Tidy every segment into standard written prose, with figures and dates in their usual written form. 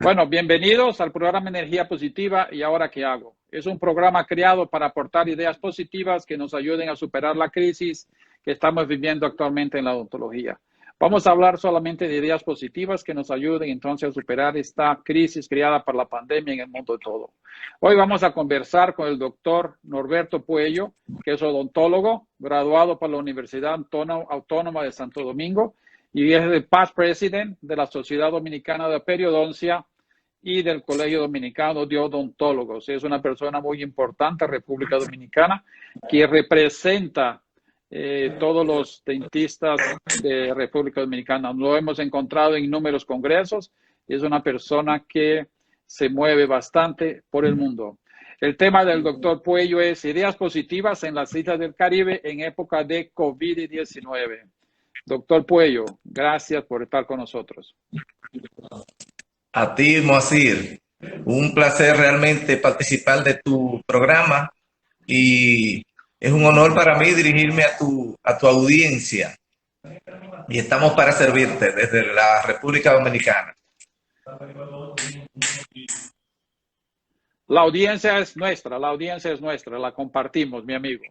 Bueno, bienvenidos al programa Energía Positiva y Ahora qué hago. Es un programa creado para aportar ideas positivas que nos ayuden a superar la crisis que estamos viviendo actualmente en la odontología. Vamos a hablar solamente de ideas positivas que nos ayuden entonces a superar esta crisis creada por la pandemia en el mundo todo. Hoy vamos a conversar con el doctor Norberto Puello, que es odontólogo, graduado por la Universidad Autónoma de Santo Domingo y es el past president de la Sociedad Dominicana de Periodoncia y del Colegio Dominicano de Odontólogos. Es una persona muy importante en República Dominicana que representa todos los dentistas de República Dominicana. Lo hemos encontrado en inúmeros congresos. Es una persona que se mueve bastante por el mundo. El tema del doctor Puello es ideas positivas en las islas del Caribe en época de COVID-19. Doctor Puello, gracias por estar con nosotros. A ti, Moacir, un placer realmente participar de tu programa y es un honor para mí dirigirme a tu audiencia y estamos para servirte desde la República Dominicana. La audiencia es nuestra, la compartimos, mi amigo.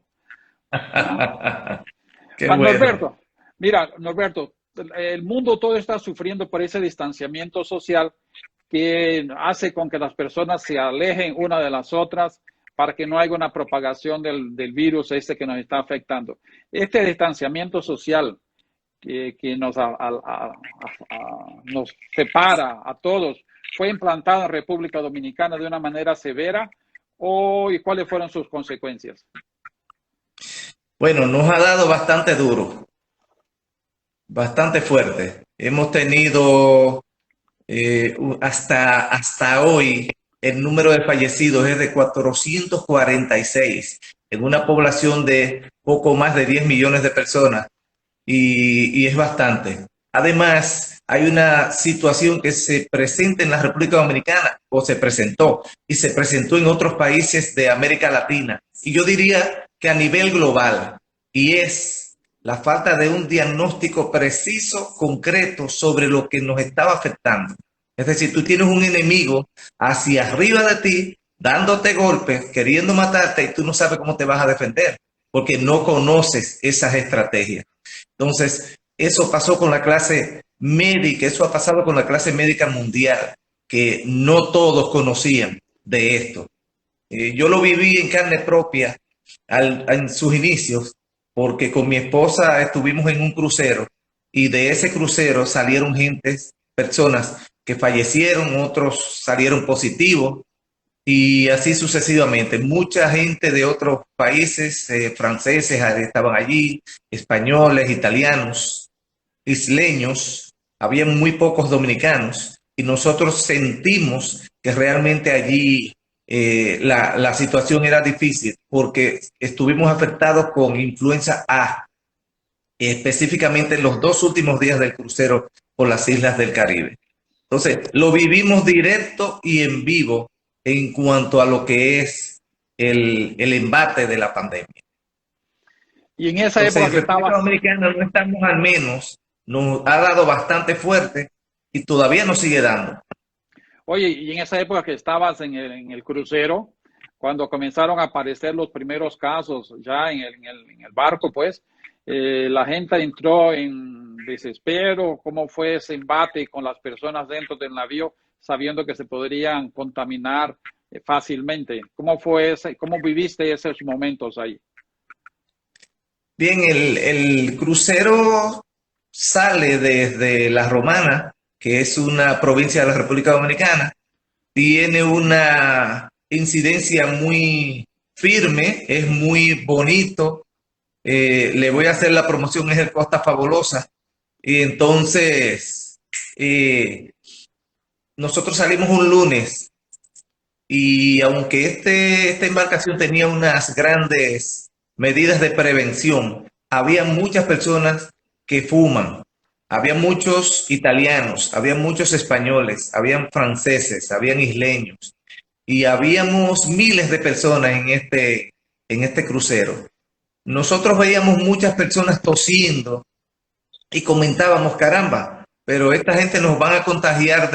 Qué bueno. Norberto, mira, Norberto, el mundo todo está sufriendo por ese distanciamiento social que hace con que las personas se alejen una de las otras para que no haya una propagación del virus este que nos está afectando. Este distanciamiento social que nos separa a todos, ¿fue implantado en República Dominicana de una manera severa y cuáles fueron sus consecuencias? Bueno, nos ha dado bastante duro, bastante fuerte. Hemos tenido hasta hoy el número de fallecidos es de 446 en una población de poco más de 10 millones de personas y es bastante. Además, hay una situación que se presenta en la República Dominicana o se presentó y se presentó en otros países de América Latina y yo diría que a nivel global y es la falta de un diagnóstico preciso, concreto sobre lo que nos estaba afectando. Es decir, tú tienes un enemigo hacia arriba de ti, dándote golpes, queriendo matarte y tú no sabes cómo te vas a defender, porque no conoces esas estrategias. Entonces, eso pasó con la clase médica, eso ha pasado con la clase médica mundial, que no todos conocían de esto. Yo lo viví en carne propia en sus inicios, porque con mi esposa estuvimos en un crucero y de ese crucero salieron personas que fallecieron, otros salieron positivos y así sucesivamente. Mucha gente de otros países, franceses estaban allí, españoles, italianos, isleños, había muy pocos dominicanos y nosotros sentimos que realmente allí la situación era difícil porque estuvimos afectados con influenza A, específicamente en los 2 últimos días del crucero por las islas del Caribe. Entonces, lo vivimos directo y en vivo en cuanto a lo que es el embate de la pandemia. Y en esa Entonces, época en que República estabas, Dominicana no estamos al menos, nos ha dado bastante fuerte y todavía nos sigue dando. oye, y en esa época que estabas en el crucero, cuando comenzaron a aparecer los primeros casos ya en el barco, pues, la gente entró en desespero. ¿Cómo fue ese embate con las personas dentro del navío, sabiendo que se podrían contaminar fácilmente? ¿Cómo fue cómo viviste esos momentos ahí? Bien, el crucero sale desde La Romana, que es una provincia de la República Dominicana, tiene una incidencia muy firme, es muy bonito. Le voy a hacer la promoción, es el Costa Fabulosa. Y entonces, eh, nosotros salimos un lunes y aunque esta embarcación tenía unas grandes medidas de prevención, había muchas personas que fuman, había muchos italianos, había muchos españoles, habían franceses, habían isleños y habíamos miles de personas en este crucero. Nosotros veíamos muchas personas tosiendo y comentábamos, caramba, pero esta gente nos van a contagiar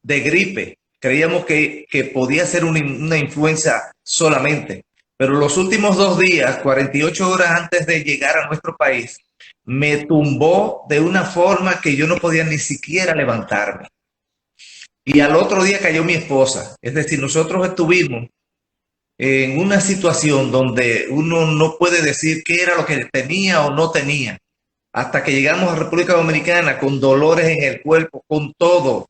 de gripe. Creíamos que podía ser una influenza solamente. Pero los últimos 2 días, 48 horas antes de llegar a nuestro país, me tumbó de una forma que yo no podía ni siquiera levantarme. Y al otro día cayó mi esposa. Es decir, nosotros estuvimos en una situación donde uno no puede decir qué era lo que tenía o no tenía, hasta que llegamos a República Dominicana con dolores en el cuerpo, con todo,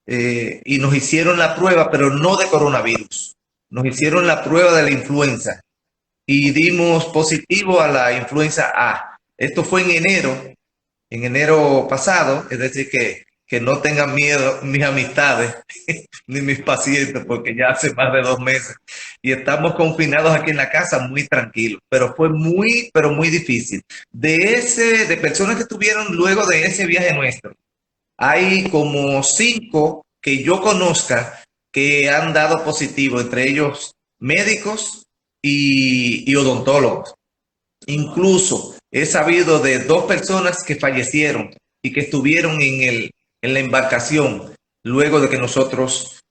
y nos hicieron la prueba, pero no de coronavirus, nos hicieron la prueba de la influenza y dimos positivo a la influenza A. Esto fue en enero pasado, es decir que no tengan miedo mis amistades ni mis pacientes, porque ya hace más de 2 meses y estamos confinados aquí en la casa muy tranquilos, pero fue pero muy difícil. De personas que estuvieron luego de ese viaje nuestro, hay como 5 que yo conozca que han dado positivo, entre ellos médicos y odontólogos. Incluso he sabido de 2 personas que fallecieron y que estuvieron en la embarcación luego de que nosotros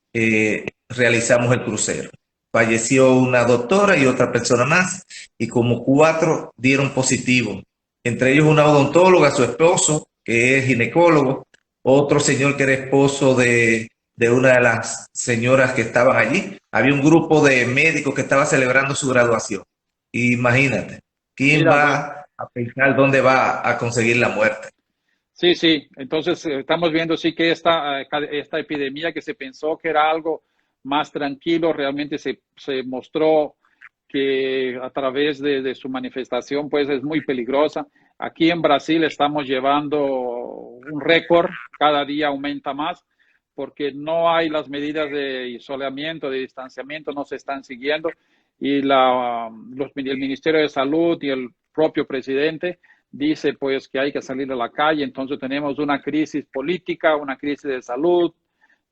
realizamos el crucero. Falleció una doctora y otra persona más, y como 4 dieron positivo. Entre ellos una odontóloga, su esposo, que es ginecólogo, otro señor que era esposo de una de las señoras que estaban allí. Había un grupo de médicos que estaba celebrando su graduación. Imagínate, ¿quién Mira, va a pensar dónde va a conseguir la muerte? sí, sí. Entonces, estamos viendo sí que esta epidemia que se pensó que era algo más tranquilo, realmente se mostró que a través de su manifestación, pues es muy peligrosa. Aquí en Brasil estamos llevando un récord, cada día aumenta más, porque no hay las medidas de aislamiento, de distanciamiento, no se están siguiendo, y el Ministerio de Salud y el propio presidente dice pues que hay que salir a la calle. Entonces tenemos una crisis política, una crisis de salud,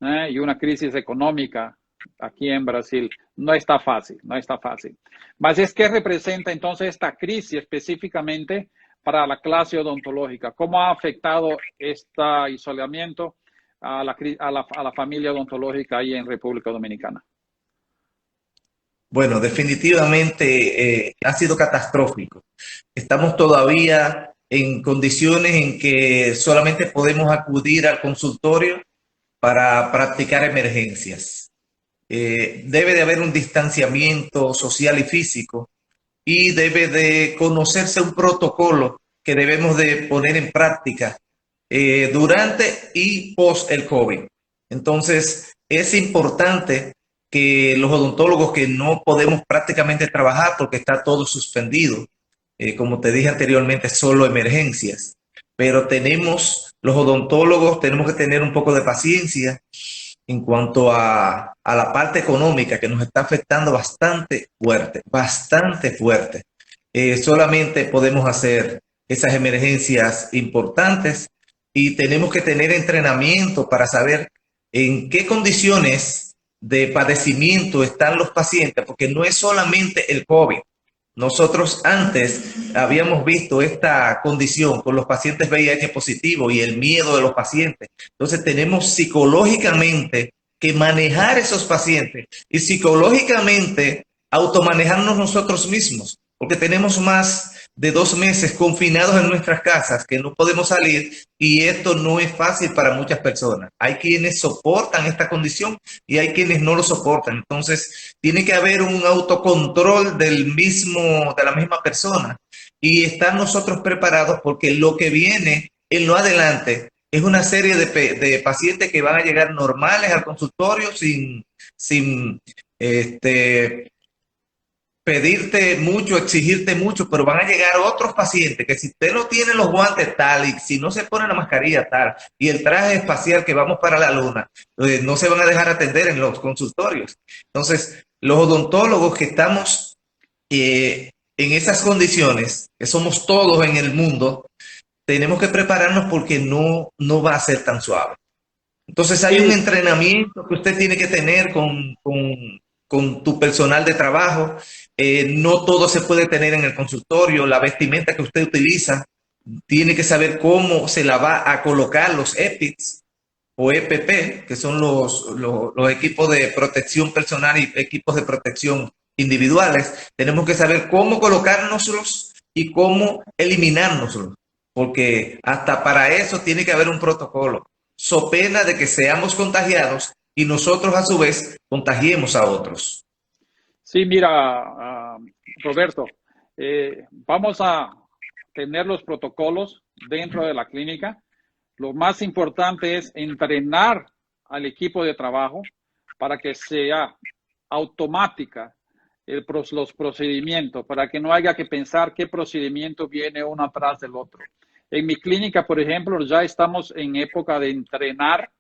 y una crisis económica aquí en Brasil. No está fácil, no está fácil. Mas es que representa entonces esta crisis específicamente para la clase odontológica. ¿Cómo ha afectado este aislamiento a la familia odontológica ahí en República Dominicana? Bueno, definitivamente ha sido catastrófico. Estamos todavía en condiciones en que solamente podemos acudir al consultorio para practicar emergencias. Debe de haber un distanciamiento social y físico, y debe de conocerse un protocolo que debemos de poner en práctica durante y post el COVID. Entonces, es importante que los odontólogos que no podemos prácticamente trabajar porque está todo suspendido, como te dije anteriormente, solo emergencias, pero los odontólogos tenemos que tener un poco de paciencia en cuanto a la parte económica, que nos está afectando bastante fuerte, bastante fuerte. Solamente podemos hacer esas emergencias importantes y tenemos que tener entrenamiento para saber en qué condiciones de padecimiento están los pacientes, porque no es solamente el COVID. Nosotros antes habíamos visto esta condición con los pacientes VIH positivos y el miedo de los pacientes. Entonces tenemos psicológicamente que manejar esos pacientes y psicológicamente automanejarnos nosotros mismos, porque tenemos más de 2 meses confinados en nuestras casas, que no podemos salir, y esto no es fácil para muchas personas. Hay quienes soportan esta condición y hay quienes no lo soportan. Entonces, tiene que haber un autocontrol de la misma persona, y estar nosotros preparados, porque lo que viene en lo adelante es una serie de pacientes que van a llegar normales al consultorio sin pedirte mucho, exigirte mucho, pero van a llegar otros pacientes que si usted no tiene los guantes tal, y si no se pone la mascarilla tal, y el traje espacial que vamos para la luna, no se van a dejar atender en los consultorios. Entonces, los odontólogos que estamos en esas condiciones, que somos todos en el mundo, tenemos que prepararnos, porque no va a ser tan suave. Entonces hay un entrenamiento que usted tiene que tener con tu personal de trabajo. No todo se puede tener en el consultorio. La vestimenta que usted utiliza, tiene que saber cómo se la va a colocar, los EPIs, o EPP, que son los equipos de protección personal y equipos de protección individuales. Tenemos que saber cómo colocárnoslos y cómo eliminárnoslos, porque hasta para eso tiene que haber un protocolo, so pena de que seamos contagiados y nosotros a su vez contagiemos a otros. Sí, mira, Roberto, vamos a tener los protocolos dentro de la clínica. Lo más importante es entrenar al equipo de trabajo para que sea automática los procedimientos, para que no haya que pensar qué procedimiento viene uno atrás del otro. En mi clínica, por ejemplo, ya estamos en época de entrenar.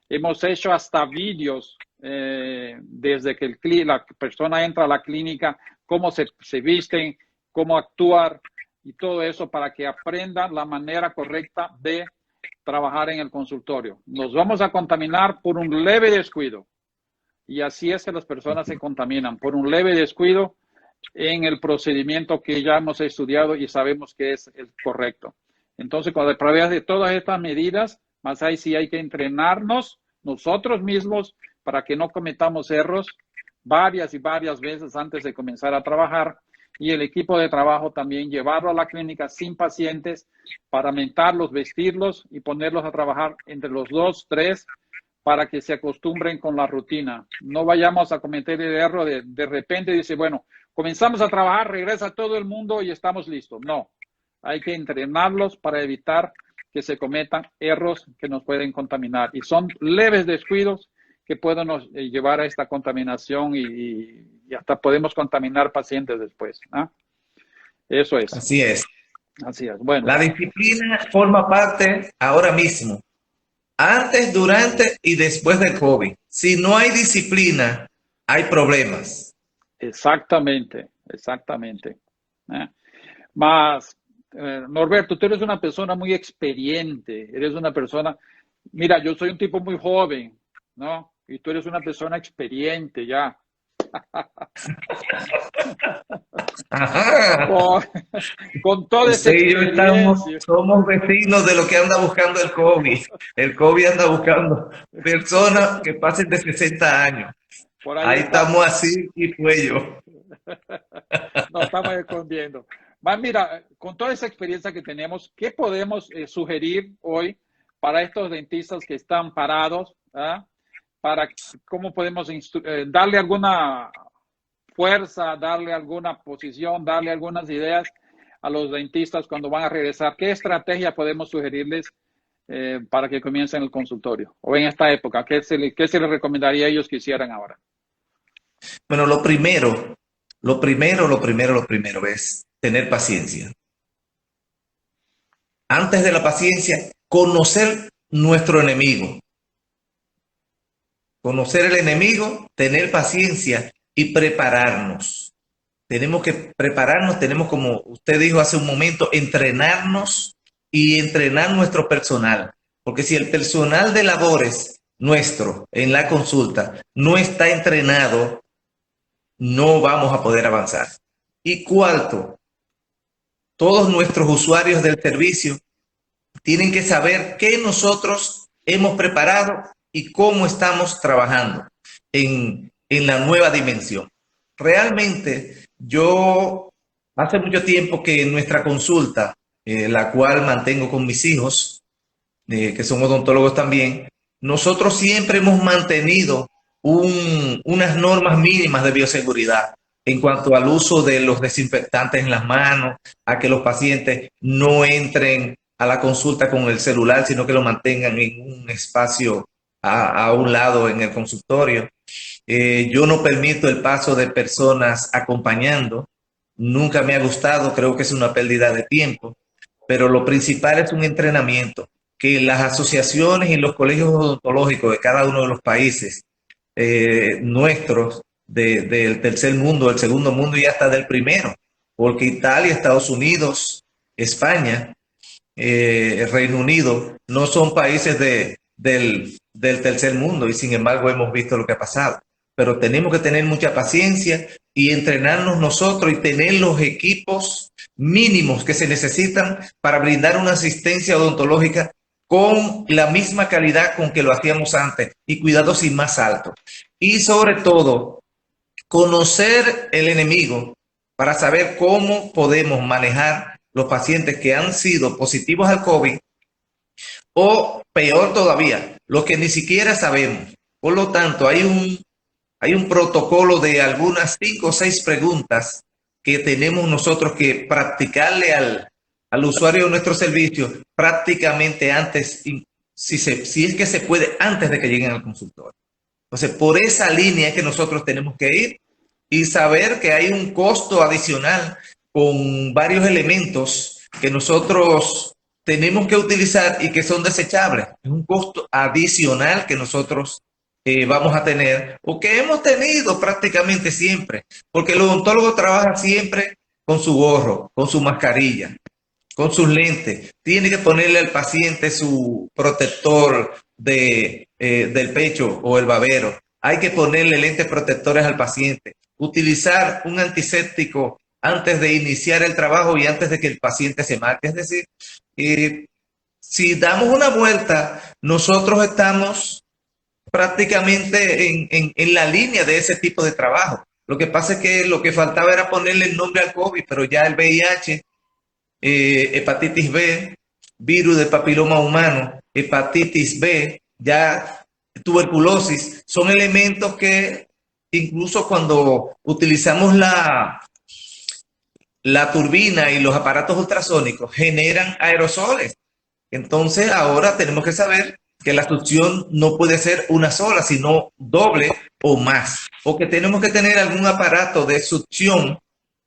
Hemos hecho hasta vídeos desde que la persona entra a la clínica, cómo se visten, cómo actuar y todo eso para que aprendan la manera correcta de trabajar en el consultorio. Nos vamos a contaminar por un leve descuido. Y así es que las personas se contaminan por un leve descuido en el procedimiento que ya hemos estudiado y sabemos que es el correcto. Entonces, cuando a través de todas estas medidas, más ahí sí hay que entrenarnos nosotros mismos para que no cometamos errores varias y varias veces antes de comenzar a trabajar, y el equipo de trabajo también llevarlo a la clínica sin pacientes para mentarlos, vestirlos y ponerlos a trabajar entre los 2, 3 para que se acostumbren con la rutina. No vayamos a cometer el error de repente dice, bueno, comenzamos a trabajar, regresa todo el mundo y estamos listos. No, hay que entrenarlos para evitar que se cometan errores que nos pueden contaminar. Y son leves descuidos que pueden llevar a esta contaminación y hasta podemos contaminar pacientes después, ¿no? Eso es. Así es. Así es. Bueno. La disciplina forma parte ahora mismo, antes, durante y después del COVID. Si no hay disciplina, hay problemas. Exactamente, exactamente. Más, Norberto, tú eres una persona muy experiente, eres una persona, mira, yo soy un tipo muy joven, ¿no? Y tú eres una persona experiente ya. Con toda esa experiencia. Somos vecinos de lo que anda buscando el COVID. El COVID anda buscando personas que pasen de 60 años. Por ahí estamos así y cuello. Nos estamos escondiendo. Mira, con toda esa experiencia que tenemos, ¿qué podemos sugerir hoy para estos dentistas que están parados? Para cómo podemos darle alguna fuerza, darle alguna posición, darle algunas ideas a los dentistas cuando van a regresar. ¿Qué estrategia podemos sugerirles para que comiencen el consultorio? O en esta época, ¿qué se les recomendaría a ellos que hicieran ahora? Bueno, lo primero es tener paciencia. Antes de la paciencia, conocer nuestro enemigo. Conocer el enemigo, tener paciencia y prepararnos. Tenemos que prepararnos, tenemos, como usted dijo hace un momento, entrenarnos y entrenar nuestro personal. Porque si el personal de labores nuestro en la consulta no está entrenado, no vamos a poder avanzar. Y cuarto, todos nuestros usuarios del servicio tienen que saber qué nosotros hemos preparado y cómo estamos trabajando en la nueva dimensión. Realmente, yo hace mucho tiempo que en nuestra consulta, la cual mantengo con mis hijos, que son odontólogos también, nosotros siempre hemos mantenido unas normas mínimas de bioseguridad en cuanto al uso de los desinfectantes en las manos, a que los pacientes no entren a la consulta con el celular, sino que lo mantengan en un espacio a un lado en el consultorio. Yo no permito el paso de personas acompañando. Nunca me ha gustado, creo que es una pérdida de tiempo. Pero lo principal es un entrenamiento, que las asociaciones y los colegios odontológicos de cada uno de los países nuestros, del tercer mundo, del segundo mundo y hasta del primero, porque Italia, Estados Unidos, España, Reino Unido, no son países del tercer mundo y sin embargo hemos visto lo que ha pasado. Pero tenemos que tener mucha paciencia y entrenarnos nosotros y tener los equipos mínimos que se necesitan para brindar una asistencia odontológica con la misma calidad con que lo hacíamos antes y cuidados y más altos. Y sobre todo, conocer el enemigo para saber cómo podemos manejar los pacientes que han sido positivos al COVID o peor todavía, los que ni siquiera sabemos. Por lo tanto, hay un protocolo de algunas 5 o 6 preguntas que tenemos nosotros que practicarle al usuario de nuestro servicio prácticamente antes, si es que se puede, antes de que lleguen al consultorio. Entonces, por esa línea es que nosotros tenemos que ir y saber que hay un costo adicional con varios elementos que nosotros tenemos que utilizar y que son desechables. Es un costo adicional que nosotros vamos a tener o que hemos tenido prácticamente siempre, porque el odontólogo trabaja siempre con su gorro, con su mascarilla, con sus lentes. Tiene que ponerle al paciente su protector del pecho o el babero. Hay que ponerle lentes protectores al paciente. Utilizar un antiséptico antes de iniciar el trabajo y antes de que el paciente se marque. Es decir, si damos una vuelta, nosotros estamos prácticamente en la línea de ese tipo de trabajo. Lo que pasa es que lo que faltaba era ponerle el nombre al COVID, pero ya el VIH, hepatitis B, virus del papiloma humano, hepatitis B, ya tuberculosis, son elementos que incluso cuando utilizamos la turbina y los aparatos ultrasónicos generan aerosoles. Entonces ahora tenemos que saber que la succión no puede ser una sola, sino doble o más, o que tenemos que tener algún aparato de succión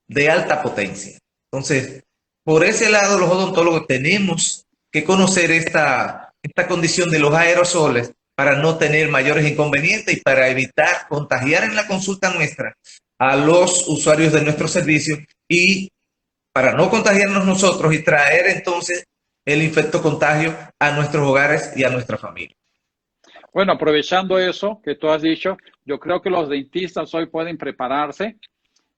de alta potencia. Entonces, por ese lado, los odontólogos tenemos que conocer esta condición de los aerosoles para no tener mayores inconvenientes y para evitar contagiar en la consulta nuestra a los usuarios de nuestro servicio y para no contagiarnos nosotros y traer entonces el infecto contagio a nuestros hogares y a nuestra familia. Bueno, aprovechando eso que tú has dicho, yo creo que los dentistas hoy pueden prepararse.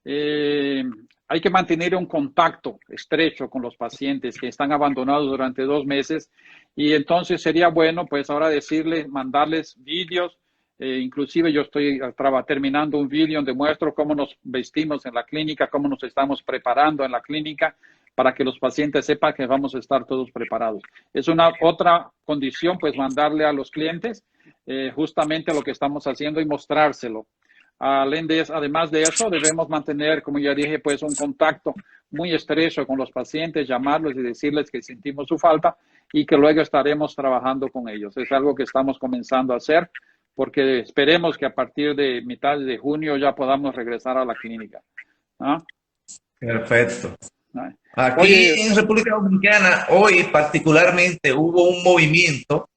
Hay que mantener un contacto estrecho con los pacientes que están abandonados durante 2 meses y entonces sería bueno pues ahora decirles, mandarles vídeos. Inclusive yo estoy terminando un vídeo donde muestro cómo nos vestimos en la clínica, cómo nos estamos preparando en la clínica para que los pacientes sepan que vamos a estar todos preparados. Es una otra condición, pues mandarle a los clientes justamente lo que estamos haciendo y mostrárselo. Además de eso, debemos mantener, como ya dije, pues un contacto muy estrecho con los pacientes, llamarlos y decirles que sentimos su falta y que luego estaremos trabajando con ellos. Es algo que estamos comenzando a hacer porque esperemos que a partir de mitad de junio ya podamos regresar a la clínica. ¿Ah? Perfecto. Aquí en República Dominicana, hoy particularmente hubo un movimiento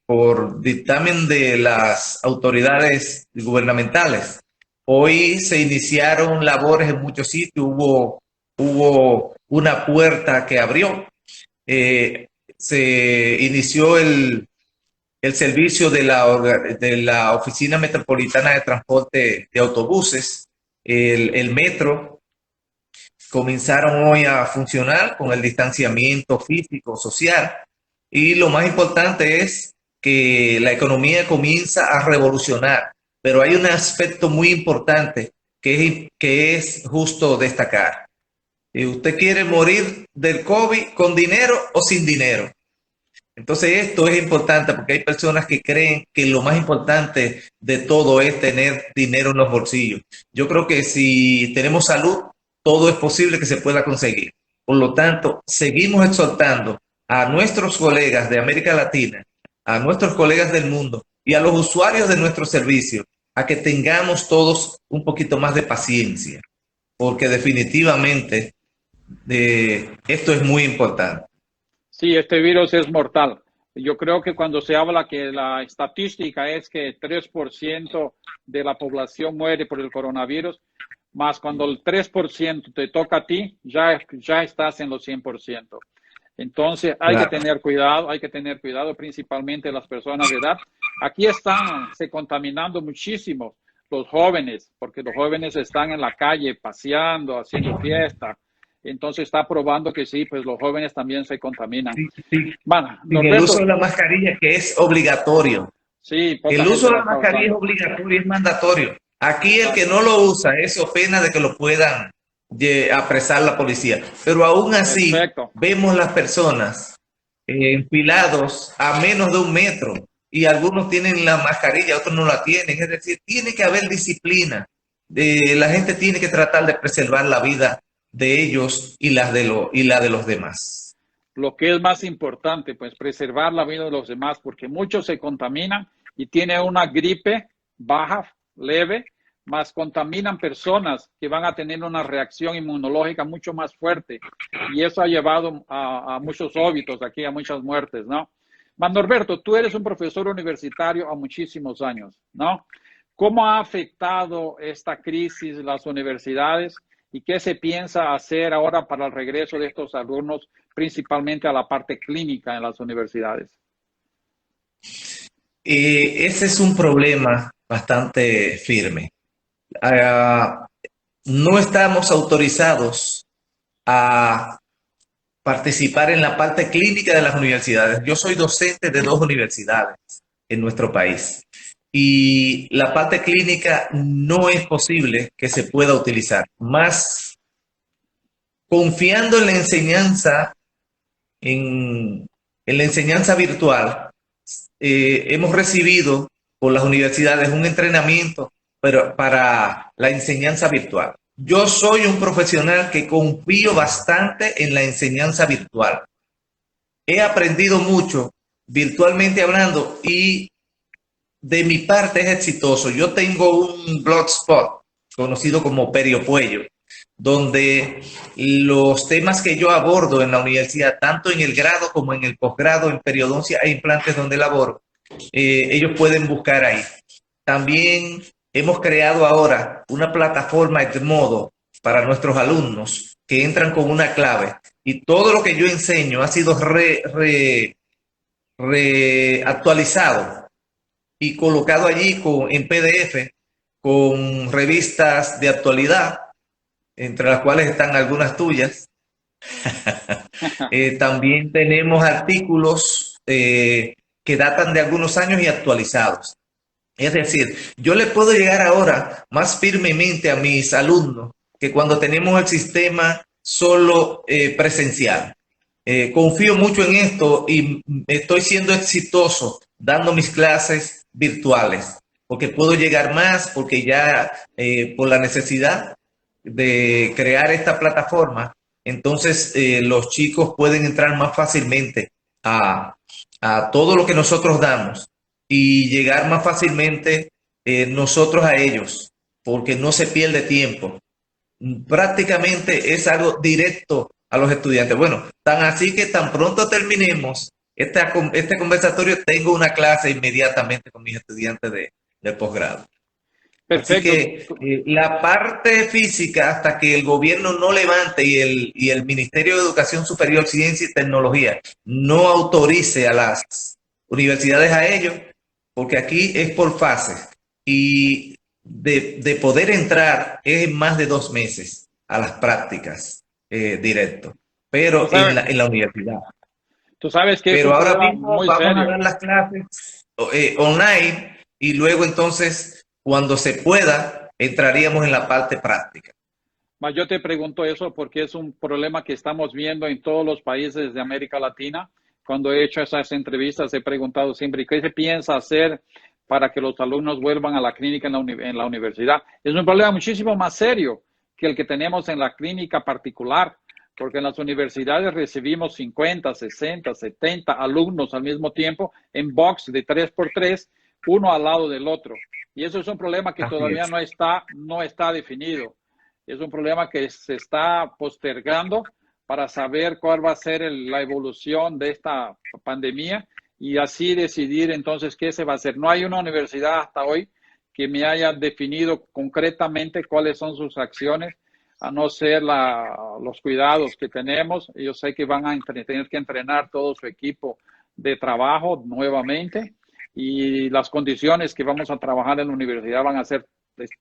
por dictamen de las autoridades gubernamentales. Hoy se iniciaron labores en muchos sitios, hubo una puerta que abrió. Se inició el servicio de la Oficina Metropolitana de Transporte de Autobuses, el metro. Comenzaron hoy a funcionar con el distanciamiento físico, social, y lo más importante es que la economía comienza a revolucionar, pero hay un aspecto muy importante que es justo destacar. ¿Usted quiere morir del COVID con dinero o sin dinero? Entonces esto es importante porque hay personas que creen que lo más importante de todo es tener dinero en los bolsillos. Yo creo que si tenemos salud, todo es posible que se pueda conseguir. Por lo tanto, seguimos exhortando a nuestros colegas de América Latina, a nuestros colegas del mundo y a los usuarios de nuestro servicio a que tengamos todos un poquito más de paciencia, porque definitivamente esto es muy importante. Sí, este virus es mortal. Yo creo que cuando se habla que la estadística es que 3% de la población muere por el coronavirus, más cuando el 3% te toca a ti, ya estás en los 100%. Entonces hay que tener cuidado principalmente las personas de edad. Aquí están se contaminando muchísimo los jóvenes, porque los jóvenes están en la calle paseando, haciendo fiesta. entonces está probando que sí, pues los jóvenes también se contaminan. Sí, sí. Bueno, Sin el uso Norberto, de la mascarilla, que es obligatorio. sí, poca El uso gente de la la está mascarilla es usando. obligatorio, es mandatorio. Aquí el que Exacto, no lo usa, eso pena de que lo puedan apresar la policía. Pero aún así, perfecto. vemos las personas enfilados a menos de 1 metro y algunos tienen la mascarilla, otros no la tienen. Es decir, tiene que haber disciplina. La gente tiene que tratar de preservar la vida de ellos y la de los demás. Lo que es más importante, pues preservar la vida de los demás, porque muchos se contaminan y tienen una gripe baja, leve, más contaminan personas que van a tener una reacción inmunológica mucho más fuerte. Y eso ha llevado a muchos óbitos aquí, a muchas muertes, ¿no? Norberto, tú eres un profesor universitario a muchísimos años, ¿no? ¿Cómo ha afectado esta crisis las universidades y qué se piensa hacer ahora para el regreso de estos alumnos, principalmente a la parte clínica en las universidades? Ese es un problema bastante firme. Ah, no estamos autorizados a participar en la parte clínica de las universidades. Yo soy docente de 2 universidades en nuestro país y la parte clínica no es posible que se pueda utilizar. Más confiando en la enseñanza virtual, hemos recibido por las universidades un entrenamiento para la enseñanza virtual. Yo soy un profesional que confío bastante en la enseñanza virtual. He aprendido mucho virtualmente hablando y de mi parte es exitoso. Yo tengo un blogspot conocido como Perio Puello, donde los temas que yo abordo en la universidad, tanto en el grado como en el posgrado en periodoncia e implantes donde laboro, ellos pueden buscar ahí. También hemos creado ahora una plataforma Edmodo para nuestros alumnos que entran con una clave y todo lo que yo enseño ha sido actualizado y colocado allí en PDF con revistas de actualidad, entre las cuales están algunas tuyas. También tenemos artículos que datan de algunos años y actualizados. Es decir, yo le puedo llegar ahora más firmemente a mis alumnos que cuando tenemos el sistema solo presencial. Confío mucho en esto y estoy siendo exitoso dando mis clases virtuales, porque puedo llegar más, porque ya por la necesidad de crear esta plataforma, entonces los chicos pueden entrar más fácilmente a, a todo lo que nosotros damos y llegar más fácilmente nosotros a ellos, porque no se pierde tiempo. Prácticamente es algo directo a los estudiantes. Bueno, tan así que tan pronto terminemos este conversatorio, tengo una clase inmediatamente con mis estudiantes de posgrado. Así Perfecto. que la parte física, hasta que el gobierno no levante y el Ministerio de Educación Superior, Ciencia y Tecnología no autorice a las universidades a ello, porque aquí es por fases y de poder entrar es en más de 2 meses a las prácticas directo, Tú pero sabes, en la universidad. tú sabes que es Pero un ahora problema mismo muy vamos a serio. dar las clases online y luego entonces, cuando se pueda, entraríamos en la parte práctica. Yo te pregunto eso porque es un problema que estamos viendo en todos los países de América Latina. Cuando he hecho esas entrevistas, he preguntado siempre, ¿qué se piensa hacer para que los alumnos vuelvan a la clínica en la universidad? Es un problema muchísimo más serio que el que tenemos en la clínica particular, porque en las universidades recibimos 50, 60, 70 alumnos al mismo tiempo en box de 3x3, uno al lado del otro. Y eso es un problema que Así todavía es. no está definido. Es un problema que se está postergando para saber cuál va a ser la evolución de esta pandemia y así decidir entonces qué se va a hacer. No hay una universidad hasta hoy que me haya definido concretamente cuáles son sus acciones, a no ser los cuidados que tenemos. Yo sé que van a tener que entrenar todo su equipo de trabajo nuevamente y las condiciones que vamos a trabajar en la universidad van a ser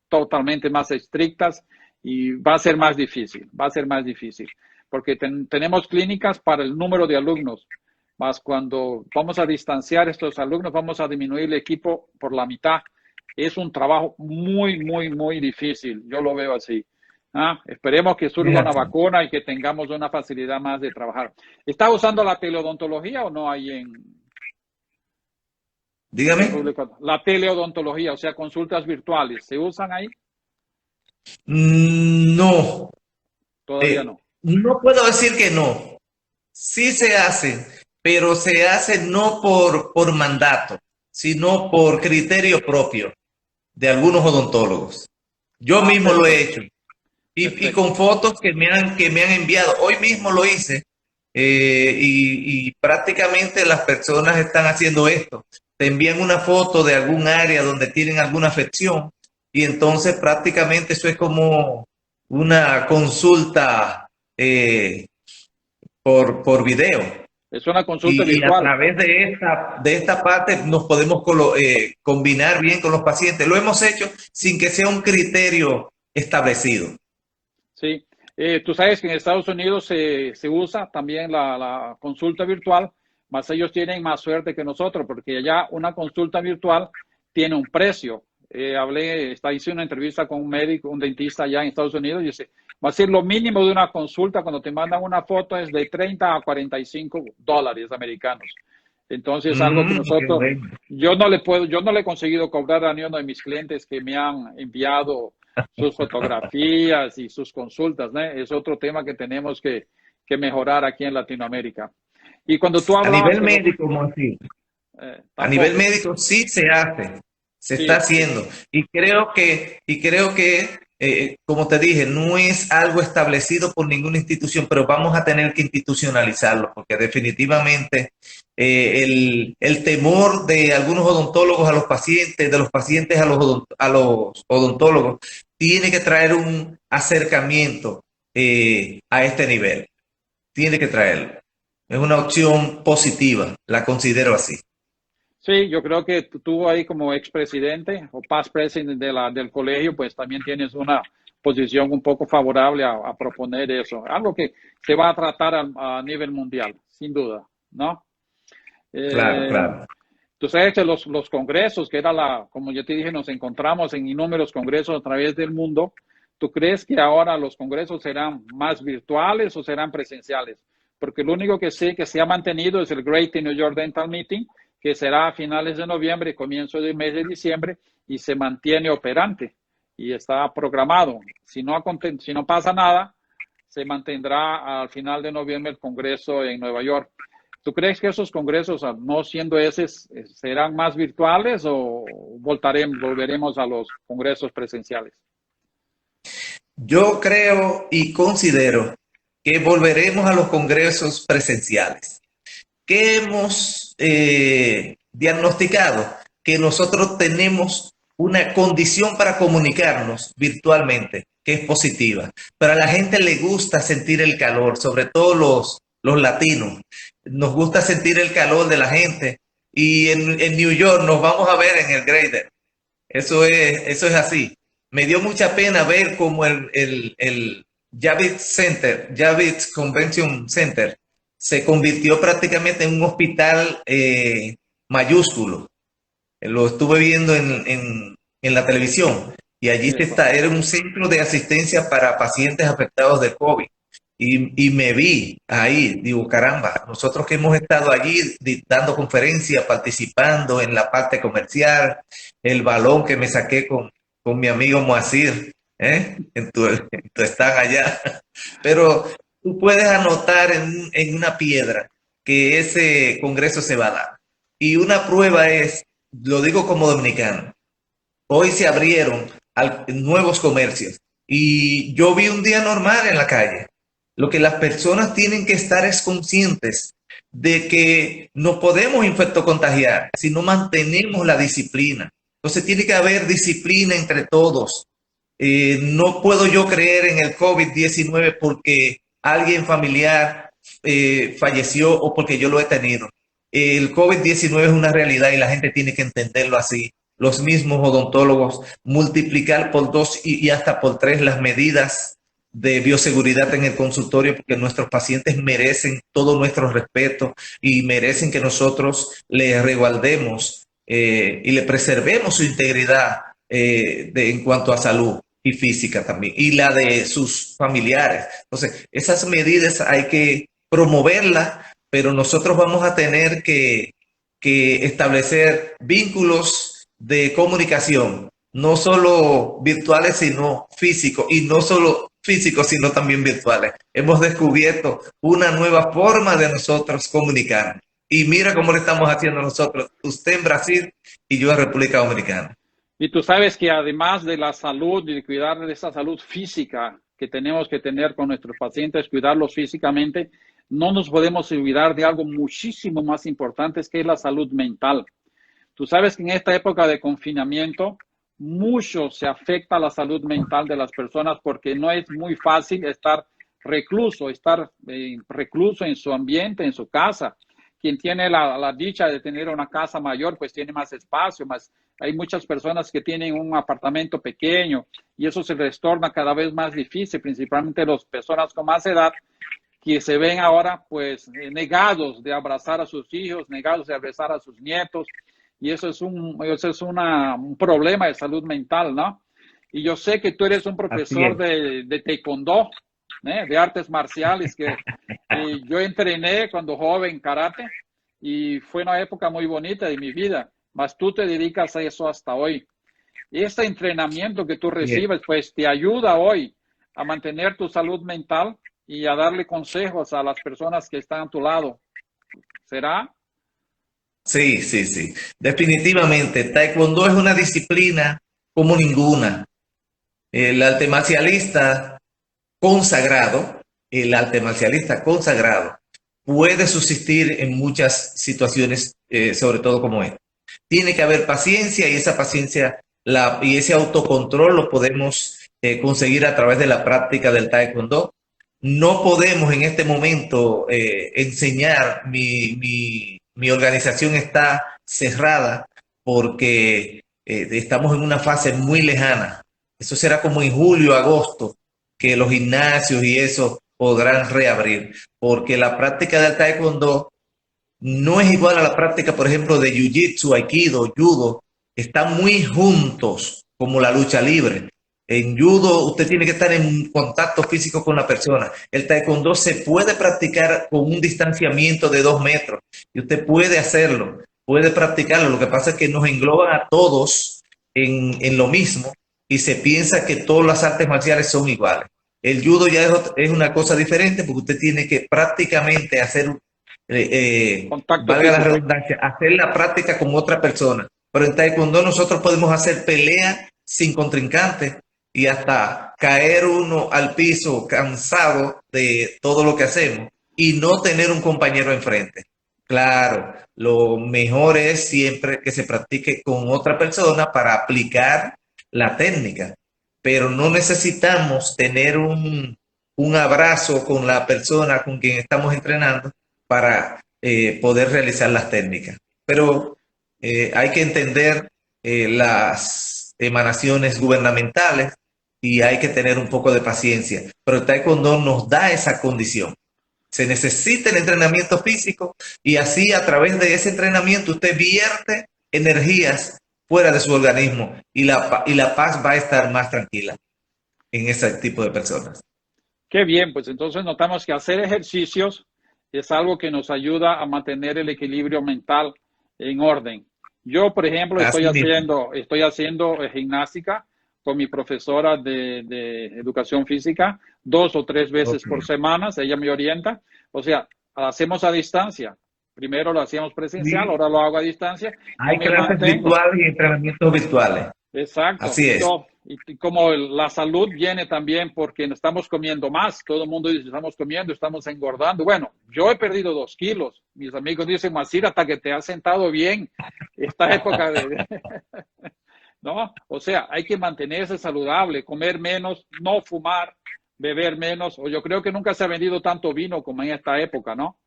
totalmente más estrictas y va a ser más difícil, va a ser más difícil, porque tenemos clínicas para el número de alumnos, más cuando vamos a distanciar estos alumnos, vamos a disminuir el equipo por la mitad. Es un trabajo muy, muy, muy difícil, yo lo veo así. Esperemos que surja una vacuna y que tengamos una facilidad más de trabajar. ¿Está usando la teleodontología o no ahí en Dígame. República? La teleodontología, o sea, consultas virtuales, ¿se usan ahí? No. Todavía no. No puedo decir que no. Sí se hacen, pero se hacen no por mandato, sino por criterio propio de algunos odontólogos. Yo mismo lo he hecho. Y con fotos que me han enviado. Hoy mismo lo hice y prácticamente las personas están haciendo esto. Te envían una foto de algún área donde tienen alguna afección y entonces prácticamente eso es como una consulta por video. Es una consulta virtual. Y a través de esta parte nos podemos combinar bien con los pacientes. Lo hemos hecho sin que sea un criterio establecido. Sí, tú sabes que en Estados Unidos se usa también la consulta virtual, más ellos tienen más suerte que nosotros, porque allá una consulta virtual tiene un precio. Hice una entrevista con un médico, un dentista allá en Estados Unidos, y dice, va a ser lo mínimo de una consulta cuando te mandan una foto es de 30 a 45 dólares americanos. Entonces, algo que nosotros, yo no le he conseguido cobrar a ni uno de mis clientes que me han enviado sus fotografías y sus consultas, ¿no? Es otro tema que tenemos que mejorar aquí en Latinoamérica. Y cuando tú hablas... A nivel médico, a nivel médico sí se hace, se está haciendo. Y creo que como te dije, no es algo establecido por ninguna institución, pero vamos a tener que institucionalizarlo, porque definitivamente el temor de algunos odontólogos a los pacientes, de los pacientes a los odontólogos, tiene que traer un acercamiento a este nivel. Tiene que traerlo. Es una opción positiva, la considero así. Sí, yo creo que tú ahí como expresidente o past president del colegio, pues también tienes una posición un poco favorable a proponer eso. Algo que se va a tratar a nivel mundial, sin duda, ¿no? Claro, claro. Tú sabes que los congresos, que era como yo te dije, nos encontramos en innumerables congresos a través del mundo. ¿Tú crees que ahora los congresos serán más virtuales o serán presenciales? Porque lo único que sé que se ha mantenido es el Great New York Dental Meeting, que será a finales de noviembre, comienzo del mes de diciembre, y se mantiene operante y está programado. Si no pasa nada, se mantendrá al final de noviembre el congreso en Nueva York. ¿Tú crees que esos congresos, no siendo esos, serán más virtuales o volveremos a los congresos presenciales? Yo creo y considero que volveremos a los congresos presenciales. ¿Qué hemos diagnosticado? Que nosotros tenemos una condición para comunicarnos virtualmente, que es positiva. Pero a la gente le gusta sentir el calor, sobre todo los latinos. Nos gusta sentir el calor de la gente. Y en New York nos vamos a ver en el Grader. Eso es así. Me dio mucha pena ver cómo el Javits Convention Center se convirtió prácticamente en un hospital mayúsculo. Lo estuve viendo en la televisión y allí era un centro de asistencia para pacientes afectados de COVID. Y me vi ahí, digo, caramba, nosotros que hemos estado allí dando conferencias, participando en la parte comercial, el balón que me saqué con mi amigo Moacir, en tu stand allá. Pero tú puedes anotar en una piedra que ese congreso se va a dar. Y una prueba es, lo digo como dominicano, hoy se abrieron nuevos comercios y yo vi un día normal en la calle. Lo que las personas tienen que estar es conscientes de que no podemos infectocontagiar si no mantenemos la disciplina. Entonces tiene que haber disciplina entre todos. No puedo yo creer en el COVID-19 porque alguien familiar falleció o porque yo lo he tenido. El COVID-19 es una realidad y la gente tiene que entenderlo así. los mismos odontólogos, multiplicar por 2 y hasta por 3 las medidas de bioseguridad en el consultorio, porque nuestros pacientes merecen todo nuestro respeto y merecen que nosotros les resguardemos y le preservemos su integridad en cuanto a salud y física también, y la de sus familiares. Entonces, esas medidas hay que promoverlas, pero nosotros vamos a tener que establecer vínculos de comunicación, no solo virtuales, sino físicos, y no solo físicos, sino también virtuales. Hemos descubierto una nueva forma de nosotros comunicar. Y mira cómo lo estamos haciendo nosotros, usted en Brasil y yo en República Dominicana. Y tú sabes que además de la salud y de cuidar de esa salud física que tenemos que tener con nuestros pacientes, cuidarlos físicamente, no nos podemos olvidar de algo muchísimo más importante, que es la salud mental. Tú sabes que en esta época de confinamiento, mucho se afecta a la salud mental de las personas porque no es muy fácil estar recluso en su ambiente, en su casa. Quien tiene la dicha de tener una casa mayor, pues tiene más espacio, hay muchas personas que tienen un apartamento pequeño y eso se les torna cada vez más difícil, principalmente las personas con más edad que se ven ahora pues negados de abrazar a sus hijos, negados de abrazar a sus nietos, y eso es un problema de salud mental, ¿no? Y yo sé que tú eres un profesor de taekwondo, de artes marciales, que yo entrené cuando joven karate y fue una época muy bonita de mi vida, mas tú te dedicas a eso hasta hoy. Este entrenamiento que tú recibes, pues te ayuda hoy a mantener tu salud mental y a darle consejos a las personas que están a tu lado. ¿Será? Sí, sí, sí. Definitivamente, Taekwondo es una disciplina como ninguna. El arte marcialista consagrado, el arte marcialista consagrado, puede subsistir en muchas situaciones, sobre todo como esta. Tiene que haber paciencia y esa paciencia y ese autocontrol lo podemos conseguir a través de la práctica del Taekwondo. No podemos en este momento enseñar, mi organización está cerrada porque estamos en una fase muy lejana. Eso será como en julio, agosto, que los gimnasios y eso podrán reabrir, porque la práctica del Taekwondo no es igual a la práctica, por ejemplo, de Jiu-Jitsu, Aikido, Judo. Están muy juntos como la lucha libre. En Judo usted tiene que estar en contacto físico con la persona. El Taekwondo se puede practicar con un distanciamiento de 2 metros y usted puede hacerlo, puede practicarlo. Lo que pasa es que nos engloban a todos en lo mismo y se piensa que todas las artes marciales son iguales. El judo ya es una cosa diferente porque usted tiene que prácticamente hacer, valga la redundancia, hacer la práctica con otra persona. Pero en Taekwondo nosotros podemos hacer pelea sin contrincante y hasta caer uno al piso cansado de todo lo que hacemos y no tener un compañero enfrente. Claro, lo mejor es siempre que se practique con otra persona para aplicar la técnica, pero no necesitamos tener un abrazo con la persona con quien estamos entrenando para poder realizar las técnicas. Pero hay que entender las emanaciones gubernamentales y hay que tener un poco de paciencia. Pero el Taekwondo nos da esa condición. Se necesita el entrenamiento físico y así a través de ese entrenamiento usted vierte energías fuera de su organismo y la paz va a estar más tranquila en ese tipo de personas. Qué bien, pues entonces notamos que hacer ejercicios es algo que nos ayuda a mantener el equilibrio mental en orden. Yo, por ejemplo, estoy haciendo gimnástica con mi profesora de educación física 2 o 3 veces por semana, ella me orienta. O sea, hacemos a distancia. Primero lo hacíamos presencial, ahora lo hago a distancia. Hay clases virtuales y entrenamientos virtuales. Exacto. Así es. Y como la salud viene también porque estamos comiendo más, todo el mundo dice, estamos comiendo, estamos engordando. Bueno, yo he perdido 2 kilos. Mis amigos dicen, Masir, hasta que te has sentado bien esta época ¿no? O sea, hay que mantenerse saludable, comer menos, no fumar, beber menos. O yo creo que nunca se ha vendido tanto vino como en esta época, ¿no?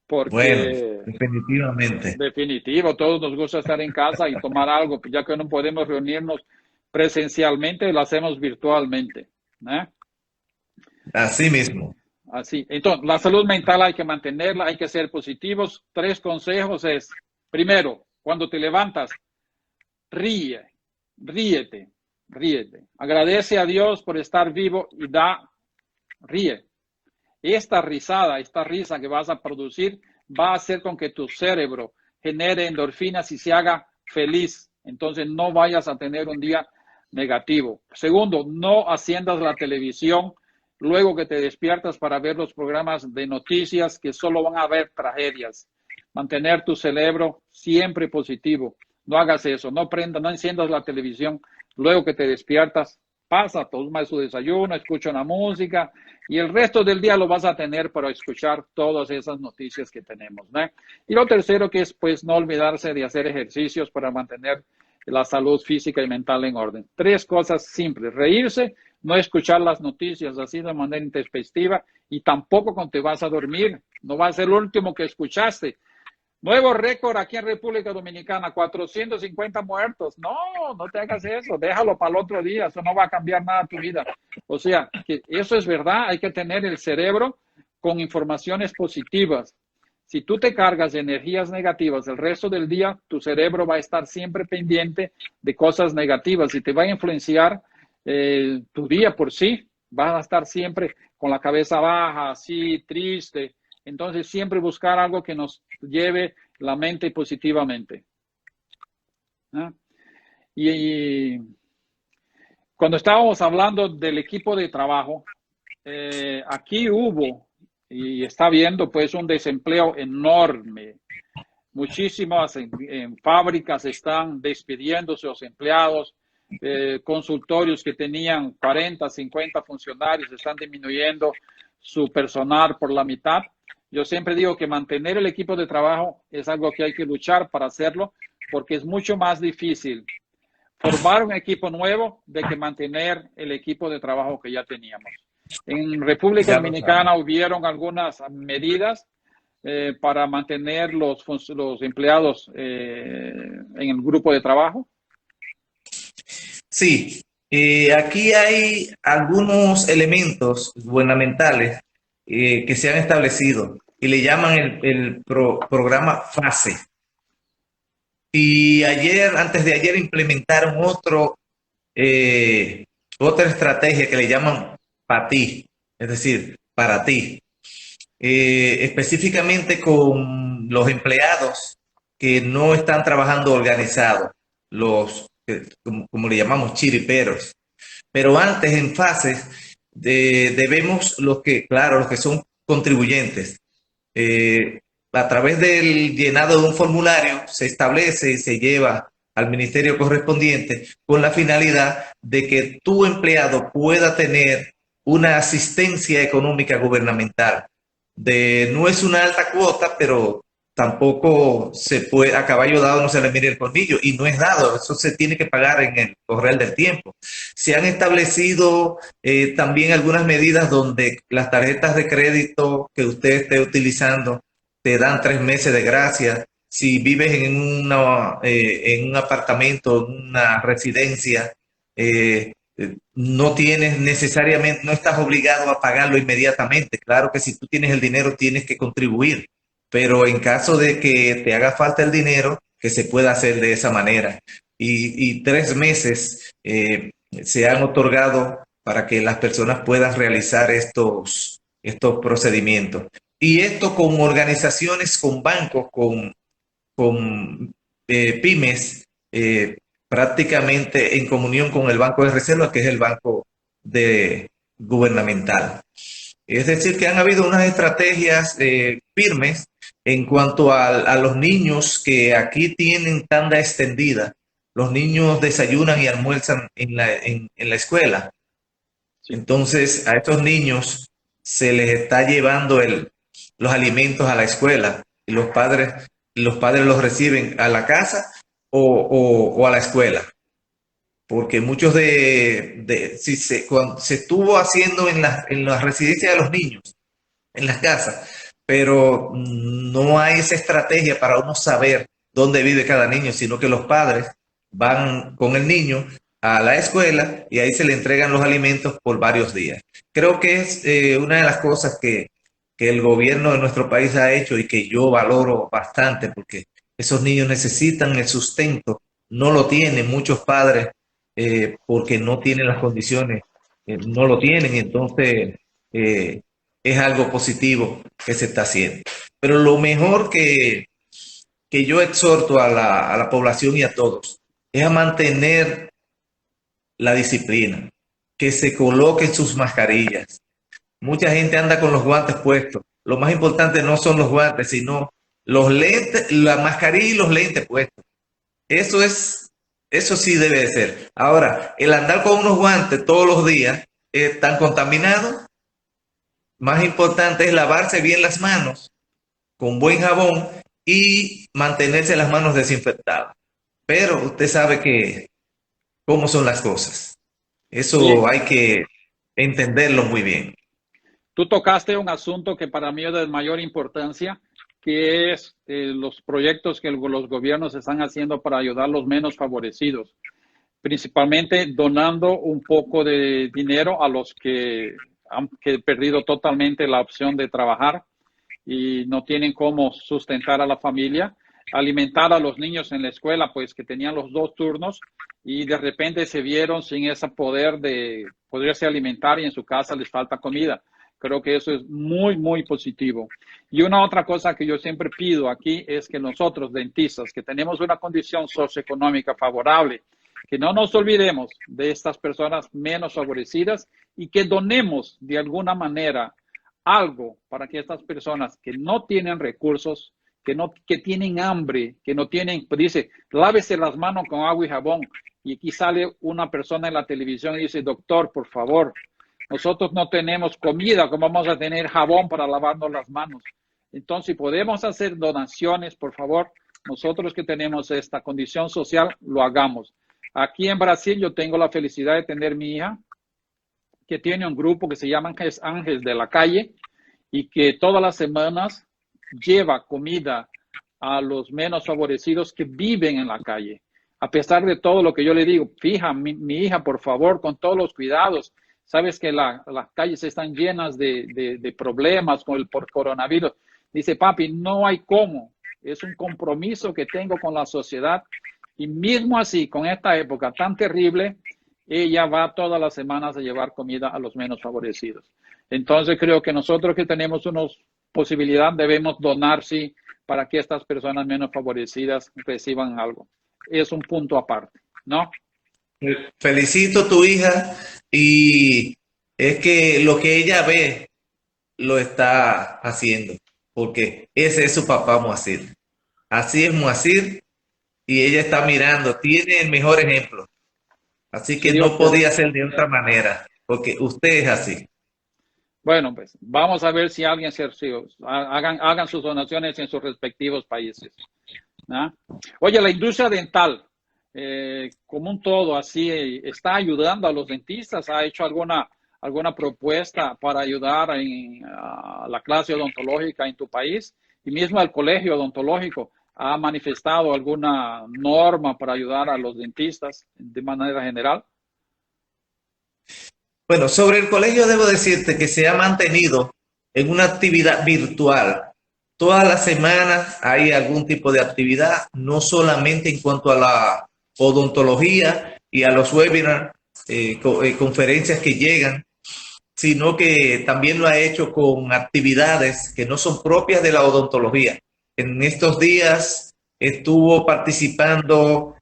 Bueno, porque definitivamente. definitivo, todos nos gusta estar en casa y tomar algo, pues ya que no podemos reunirnos presencialmente, lo hacemos virtualmente, ¿eh? Así mismo. Así. Entonces, la salud mental hay que mantenerla, hay que ser positivos. 3 consejos es, primero, cuando te levantas, ríe, ríete, ríete. Agradece a Dios por estar vivo y ríe. Esta risa que vas a producir va a hacer con que tu cerebro genere endorfinas y se haga feliz. Entonces no vayas a tener un día negativo. Segundo, no enciendas la televisión luego que te despiertas para ver los programas de noticias que solo van a ver tragedias. Mantener tu cerebro siempre positivo. No hagas eso, no enciendas la televisión luego que te despiertas. Pasa, toma su desayuno, escucha una música y el resto del día lo vas a tener para escuchar todas esas noticias que tenemos, ¿no? Y lo tercero que es, pues, no olvidarse de hacer ejercicios para mantener la salud física y mental en orden. 3 cosas simples: reírse, no escuchar las noticias así de manera intempestiva y tampoco cuando te vas a dormir. No va a ser lo último que escuchaste. Nuevo récord aquí en República Dominicana, 450 muertos. No, no te hagas eso, déjalo para el otro día, eso no va a cambiar nada tu vida. O sea, que eso es verdad, hay que tener el cerebro con informaciones positivas. Si tú te cargas de energías negativas el resto del día, tu cerebro va a estar siempre pendiente de cosas negativas y te va a influenciar tu día por sí. Vas a estar siempre con la cabeza baja, así, triste. Entonces, siempre buscar algo que nos lleve la mente positivamente. ¿Ah? Y cuando estábamos hablando del equipo de trabajo, aquí hubo y está habiendo pues un desempleo enorme. Muchísimas en fábricas están despidiendo a sus empleados, consultorios que tenían 40, 50 funcionarios están disminuyendo su personal por la mitad. Yo siempre digo que mantener el equipo de trabajo es algo que hay que luchar para hacerlo, porque es mucho más difícil formar un equipo nuevo de que mantener el equipo de trabajo que ya teníamos. En República Dominicana hubieron algunas medidas para mantener los empleados en el grupo de trabajo. Sí, aquí hay algunos elementos gubernamentales que se han establecido y le llaman el programa FASE. Y antes de ayer, implementaron otra estrategia que le llaman PATI, es decir, para ti. Específicamente con los empleados que no están trabajando organizados, como le llamamos, chiriperos. Pero antes, en fases, debemos los que son contribuyentes. A través del llenado de un formulario se establece y se lleva al ministerio correspondiente con la finalidad de que tu empleado pueda tener una asistencia económica gubernamental. No es una alta cuota, pero tampoco se puede, a caballo dado no se le mire el colmillo, y no es dado, eso se tiene que pagar en el correr del tiempo. Se han establecido también algunas medidas donde las tarjetas de crédito que usted esté utilizando te dan 3 meses de gracia. Si vives en un apartamento, en una residencia, no tienes necesariamente, no estás obligado a pagarlo inmediatamente. Claro que si tú tienes el dinero tienes que contribuir, pero en caso de que te haga falta el dinero, que se pueda hacer de esa manera. Y 3 meses se han otorgado para que las personas puedan realizar estos procedimientos. Y esto con organizaciones, con bancos, con pymes, prácticamente en comunión con el Banco de Reserva, que es el banco gubernamental. Es decir, que han habido unas estrategias firmes en cuanto a los niños que aquí tienen tanda extendida. Los niños desayunan y almuerzan en la escuela. Sí. Entonces, a estos niños se les está llevando los alimentos a la escuela y los padres los reciben a la casa o a la escuela. Porque muchos cuando se estuvo haciendo en las residencias de los niños, en las casas, pero no hay esa estrategia para uno saber dónde vive cada niño, sino que los padres van con el niño a la escuela y ahí se le entregan los alimentos por varios días. Creo que es una de las cosas que el gobierno de nuestro país ha hecho y que yo valoro bastante, porque esos niños necesitan el sustento, no lo tienen muchos padres porque no tienen las condiciones, no lo tienen, y entonces es algo positivo que se está haciendo. Pero lo mejor que yo exhorto a la población y a todos es a mantener la disciplina, que se coloquen sus mascarillas. Mucha gente anda con los guantes puestos. Lo más importante no son los guantes, sino los lentes, la mascarilla y los lentes puestos. Eso sí debe de ser. Ahora, el andar con unos guantes todos los días tan contaminados, más importante es lavarse bien las manos con buen jabón y mantenerse las manos desinfectadas. Pero usted sabe que cómo son las cosas. Eso Oye, hay que entenderlo muy bien. tú tocaste un asunto que para mí es de mayor importancia, que es los proyectos que los gobiernos están haciendo para ayudar a los menos favorecidos, principalmente donando un poco de dinero a los que han perdido totalmente la opción de trabajar y no tienen cómo sustentar a la familia, alimentar a los niños en la escuela, pues que tenían los dos turnos y de repente se vieron sin ese poder de poderse alimentar y en su casa les falta comida. Creo que eso es muy, muy positivo. Y una otra cosa que yo siempre pido aquí es que nosotros, dentistas, que tenemos una condición socioeconómica favorable, que no nos olvidemos de estas personas menos favorecidas y que donemos de alguna manera algo para que estas personas que no tienen recursos, que tienen hambre, que no tienen, pues dice, lávese las manos con agua y jabón. Y aquí sale una persona en la televisión y dice, doctor, por favor, nosotros no tenemos comida, ¿cómo vamos a tener jabón para lavarnos las manos? Entonces, si podemos hacer donaciones, por favor, nosotros que tenemos esta condición social, lo hagamos. Aquí en Brasil yo tengo la felicidad de tener mi hija, que tiene un grupo que se llama Ángeles de la Calle y que todas las semanas lleva comida a los menos favorecidos que viven en la calle. A pesar de todo lo que yo le digo, fija, mi hija, por favor, con todos los cuidados. Sabes que las calles están llenas de problemas con el por coronavirus. Dice, papi, no hay cómo. Es un compromiso que tengo con la sociedad. Y mismo así, con esta época tan terrible, ella va todas las semanas a llevar comida a los menos favorecidos. Entonces creo que nosotros que tenemos una posibilidad debemos donar, sí, para que estas personas menos favorecidas reciban algo. Es un punto aparte, ¿no? Felicito a tu hija y es que lo que ella ve lo está haciendo, porque ese es su papá Moacir. Así es Moacir y ella está mirando, tiene el mejor ejemplo. Así Si que Dios no quiere. podía ser de otra manera, porque usted es así. Bueno, pues vamos a ver si alguien hagan sus donaciones en sus respectivos países, ¿no? Oye, la industria dental, como un todo, así, ¿está ayudando a los dentistas? ¿Ha hecho alguna propuesta para ayudar a la clase odontológica en tu país? Y mismo el colegio odontológico ha manifestado alguna norma para ayudar a los dentistas de manera general. Bueno, sobre el colegio debo decirte que se ha mantenido en una actividad virtual. Todas las semanas hay algún tipo de actividad, no solamente en cuanto a la odontología y a los webinars, conferencias que llegan, sino que también lo ha hecho con actividades que no son propias de la odontología. En estos días estuvo participando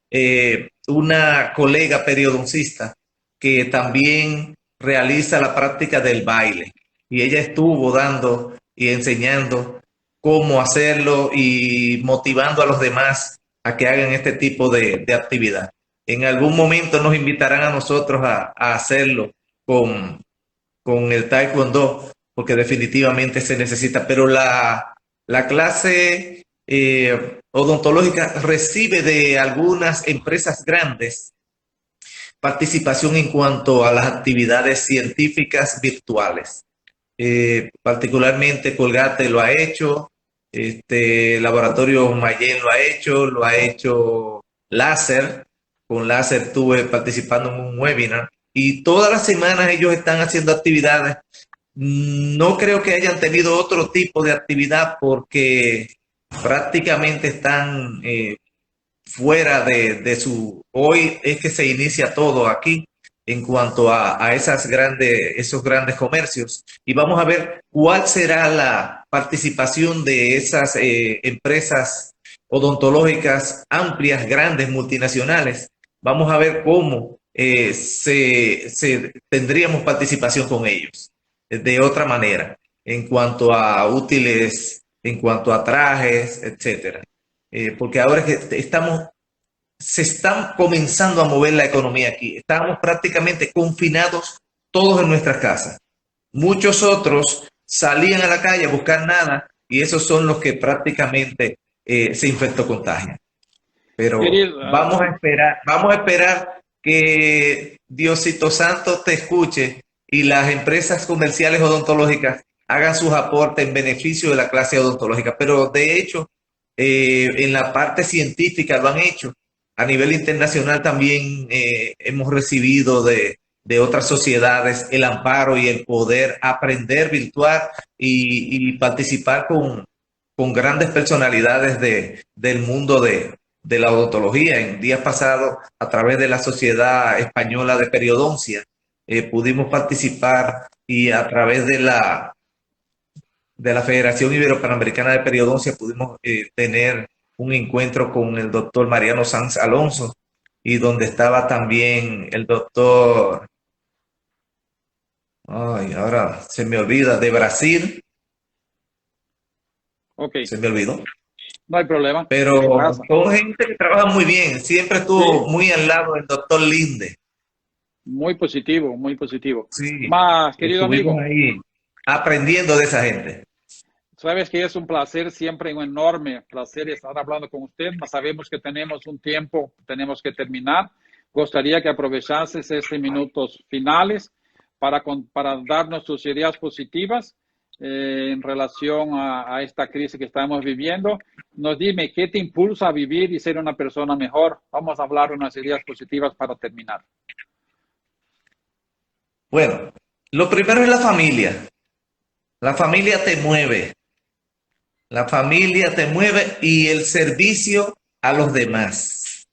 una colega periodoncista que también realiza la práctica del baile y ella estuvo dando y enseñando cómo hacerlo y motivando a los demás a que hagan este tipo de actividad. En algún momento nos invitarán a nosotros a hacerlo con el taekwondo, porque definitivamente se necesita, pero la clase odontológica recibe de algunas empresas grandes participación en cuanto a las actividades científicas virtuales. particularmente Colgate lo ha hecho, Laboratorio Mayen lo ha hecho Láser. Con Láser estuve participando en un webinar y todas las semanas ellos están haciendo actividades. No creo que hayan tenido otro tipo de actividad porque prácticamente están fuera de su... Hoy es que se inicia todo aquí en cuanto a esos grandes comercios. Y vamos a ver cuál será la participación de esas empresas odontológicas amplias, grandes, multinacionales. Vamos a ver cómo tendríamos participación con ellos de otra manera, en cuanto a útiles, en cuanto a trajes, etcétera. Porque ahora es que se están comenzando a mover la economía aquí. Estábamos prácticamente confinados todos en nuestras casas. Muchos otros salían a la calle a buscar nada y esos son los que prácticamente se infectocontagian. Pero vamos a esperar que Diosito Santo te escuche y las empresas comerciales odontológicas hagan sus aportes en beneficio de la clase odontológica. Pero de hecho, en la parte científica lo han hecho. A nivel internacional también hemos recibido de otras sociedades el amparo y el poder aprender virtual y participar con grandes personalidades del mundo de la odontología. En días pasados, a través de la Sociedad Española de Periodoncia, pudimos participar y a través de la Federación Ibero-Panamericana de Periodoncia pudimos tener un encuentro con el doctor Mariano Sanz Alonso y donde estaba también el doctor, ay, ahora se me olvida, de Brasil. Ok, Se me olvidó. no hay problema. Pero son gente que trabaja muy bien. Siempre estuvo muy al lado del doctor Linde. Muy positivo, muy positivo. Sí, Más, querido estuvimos amigo, ahí aprendiendo de esa gente. sabes que es un placer, siempre un enorme placer estar hablando con usted, mas sabemos que tenemos un tiempo, tenemos que terminar. Gustaría que aprovechases estos minutos finales para darnos tus ideas positivas en relación a esta crisis que estamos viviendo. Nos dime, ¿qué te impulsa a vivir y ser una persona mejor? Vamos a hablar de unas ideas positivas para terminar. Bueno, lo primero es la familia. La familia te mueve. La familia te mueve y el servicio a los demás.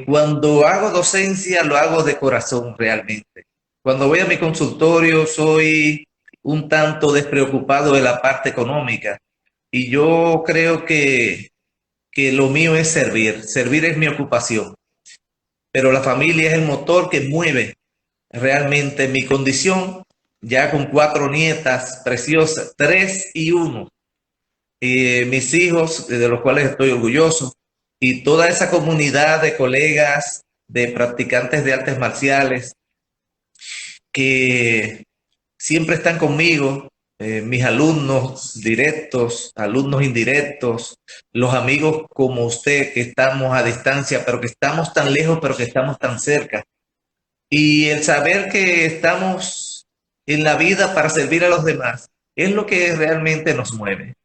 Cuando hago docencia, lo hago de corazón realmente. Cuando voy a mi consultorio, soy un tanto despreocupado de la parte económica. Y yo creo que lo mío es servir. Servir es mi ocupación. Pero la familia es el motor que mueve realmente mi condición, ya con 4 nietas preciosas, 3 y 1. Mis hijos, de los cuales estoy orgulloso, y toda esa comunidad de colegas, de practicantes de artes marciales, que siempre están conmigo, mis alumnos directos, alumnos indirectos, los amigos como usted, que estamos a distancia, pero que estamos tan lejos, pero que estamos tan cerca. Y el saber que estamos en la vida para servir a los demás es lo que realmente nos mueve.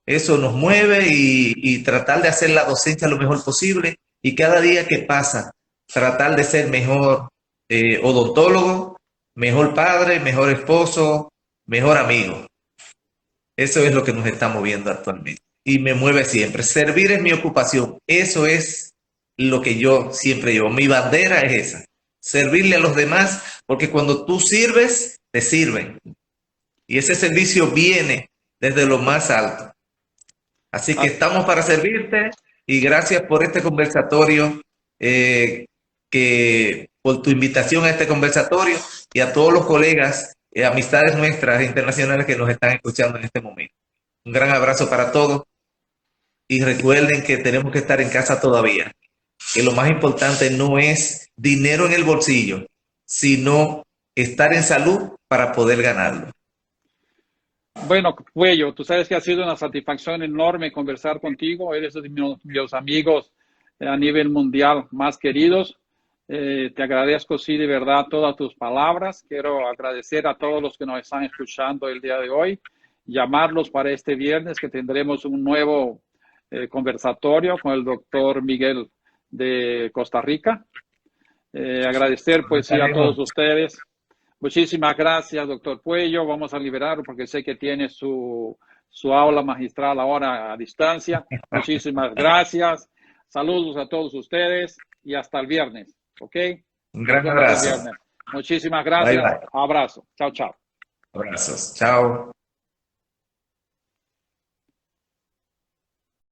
Eso nos mueve y tratar de hacer la docencia lo mejor posible y cada día que pasa, tratar de ser mejor odontólogo, mejor padre, mejor esposo, mejor amigo. Eso es lo que nos está moviendo actualmente y me mueve siempre. Servir es mi ocupación. Eso es lo que yo siempre llevo. Mi bandera es esa. Servirle a los demás, porque cuando tú sirves, te sirven. Y ese servicio viene desde lo más alto. Así que estamos para servirte y gracias por este conversatorio, por tu invitación a este conversatorio y a todos los colegas, amistades nuestras internacionales que nos están escuchando en este momento. Un gran abrazo para todos y recuerden que tenemos que estar en casa todavía, que lo más importante no es dinero en el bolsillo, sino estar en salud para poder ganarlo. Bueno, Cuello, tú sabes que ha sido una satisfacción enorme conversar contigo. Eres de mis amigos a nivel mundial más queridos. Te agradezco, sí, de verdad, todas tus palabras. Quiero agradecer a todos los que nos están escuchando el día de hoy. Llamarlos para este viernes, que tendremos un nuevo conversatorio con el doctor Miguel de Costa Rica. Agradecer, pues, sí, a todos ustedes. Muchísimas gracias, doctor Puello. Vamos a liberarlo porque sé que tiene su aula magistral ahora a distancia. Muchísimas gracias. Saludos a todos ustedes y hasta el viernes. ¿Ok? Un gran abrazo. Muchísimas gracias. Bye, bye. Abrazo. Chao, chao. Abrazos. Chao.